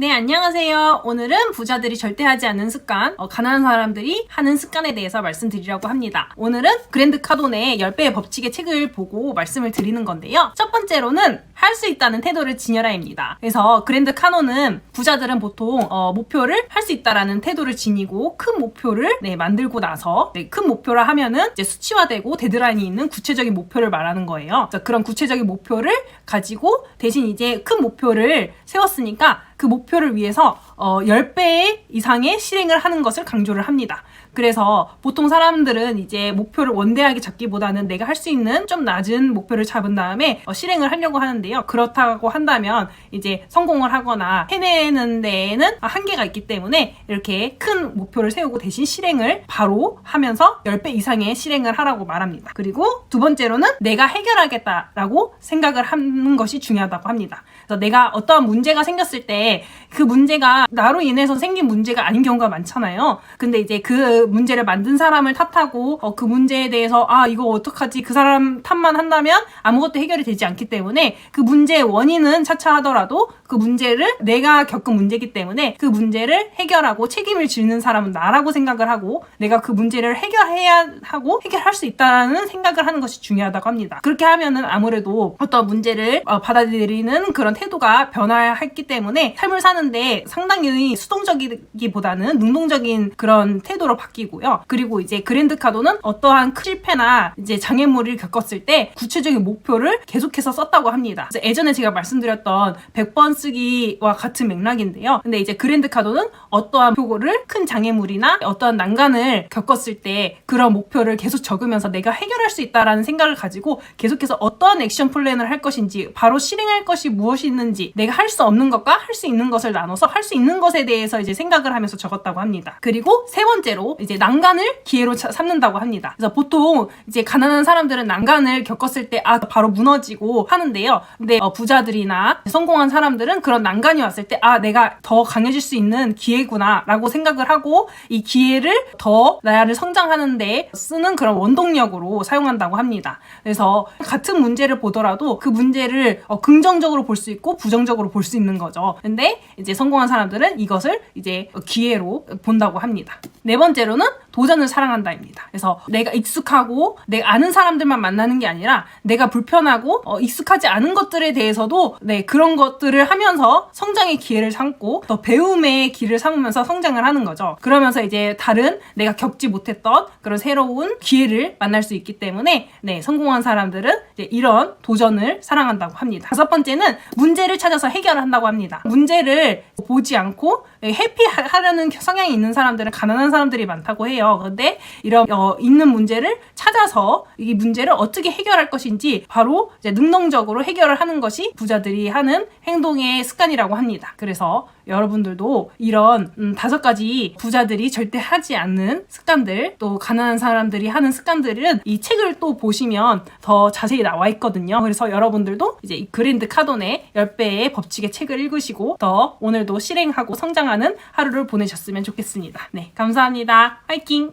네, 안녕하세요. 오늘은 부자들이 절대 하지 않는 습관, 가난한 사람들이 하는 습관에 대해서 말씀드리려고 합니다. 오늘은 그랜드 카돈의 10배의 법칙의 책을 보고 말씀을 드리는 건데요. 첫 번째로는 할 수 있다는 태도를 지녀라입니다. 그래서 그랜드 카돈은 부자들은 보통 목표를 할 수 있다라는 태도를 지니고 큰 목표를 만들고 나서 큰 목표라 하면은 이제 수치화되고 데드라인이 있는 구체적인 목표를 말하는 거예요. 그래서 그런 구체적인 목표를 가지고 대신 이제 큰 목표를 세웠으니까 그 목표를 위해서 10배 이상의 실행을 하는 것을 강조를 합니다. 그래서 보통 사람들은 이제 목표를 원대하게 잡기보다는 내가 할 수 있는 좀 낮은 목표를 잡은 다음에 실행을 하려고 하는데요. 그렇다고 한다면 이제 성공을 하거나 해내는 데에는 한계가 있기 때문에 이렇게 큰 목표를 세우고 대신 실행을 바로 하면서 10배 이상의 실행을 하라고 말합니다. 그리고 두 번째로는 내가 해결하겠다라고 생각을 하는 것이 중요하다고 합니다. 그래서 내가 어떠한 문제가 생겼을 때 그 문제가 나로 인해서 생긴 문제가 아닌 경우가 많잖아요. 근데 이제 그 문제를 만든 사람을 탓하고 그 문제에 대해서 이거 어떡하지? 그 사람 탓만 한다면 아무것도 해결이 되지 않기 때문에 그 문제의 원인은 차차 하더라도 그 문제를 내가 겪은 문제이기 때문에 그 문제를 해결하고 책임을 지는 사람은 나라고 생각을 하고 내가 그 문제를 해결해야 하고 해결할 수 있다는 생각을 하는 것이 중요하다고 합니다. 그렇게 하면은 아무래도 어떤 문제를 받아들이는 그런 태도가 변화했기 때문에 삶을 사는데 상당히 수동적이기보다는 능동적인 그런 태도로 바뀌고요. 그리고 이제 그랜드 카돈은 어떠한 실패나 이제 장애물을 겪었을 때 구체적인 목표를 계속해서 썼다고 합니다. 그래서 예전에 제가 말씀드렸던 100번 쓰기와 같은 맥락인데요. 근데 이제 그랜드 카돈은 어떠한 목표를 큰 장애물이나 어떠한 난간을 겪었을 때 그런 목표를 계속 적으면서 내가 해결할 수 있다라는 생각을 가지고 계속해서 어떠한 액션 플랜을 할 것인지 바로 실행할 것이 무엇이 있는지 내가 할 수 없는 것과 할 수 있는 것을 나눠서 할 수 있는 것에 대해서 이제 생각을 하면서 적었다고 합니다. 그리고 세 번째로 이제 난간을 기회로 삼는다고 합니다. 그래서 보통 이제 가난한 사람들은 난간을 겪었을 때 바로 무너지고 하는데요. 근데 부자들이나 성공한 사람들은 그런 난간이 왔을 때 내가 더 강해질 수 있는 기회구나 라고 생각을 하고 이 기회를 더 나를 성장하는 데 쓰는 그런 원동력으로 사용한다고 합니다. 그래서 같은 문제를 보더라도 그 문제를 긍정적으로 볼 수 있고 부정적으로 볼 수 있는 거죠. 근데 이제 성공한 사람들은 이것을 이제 기회로 본다고 합니다. 네 번째로는 도전을 사랑한다입니다. 그래서 내가 익숙하고 내가 아는 사람들만 만나는 게 아니라 내가 불편하고 익숙하지 않은 것들에 대해서도 그런 것들을 하면서 성장의 기회를 삼고 더 배움의 길을 삼으면서 성장을 하는 거죠. 그러면서 이제 다른 내가 겪지 못했던 그런 새로운 기회를 만날 수 있기 때문에 성공한 사람들은 이제 이런 도전을 사랑한다고 합니다. 다섯 번째는 문제를 찾아서 해결을 한다고 합니다. 문제를 보지 않고 회피하려는 성향이 있는 사람들은 가난한 사람들이 많다고 해요. 그런데 이런 있는 문제를 찾아서 이 문제를 어떻게 해결할 것인지 바로 이제 능동적으로 해결을 하는 것이 부자들이 하는 행동의 습관이라고 합니다. 그래서 여러분들도 이런 5가지 부자들이 절대 하지 않는 습관들, 또 가난한 사람들이 하는 습관들은 이 책을 또 보시면 더 자세히 나와 있거든요. 그래서 여러분들도 이제 이 그랜드 카돈의 10배의 법칙의 책을 읽으시고 더 오늘도 실행하고 성장하는 하루를 보내셨으면 좋겠습니다. 네, 감사합니다. 화이팅!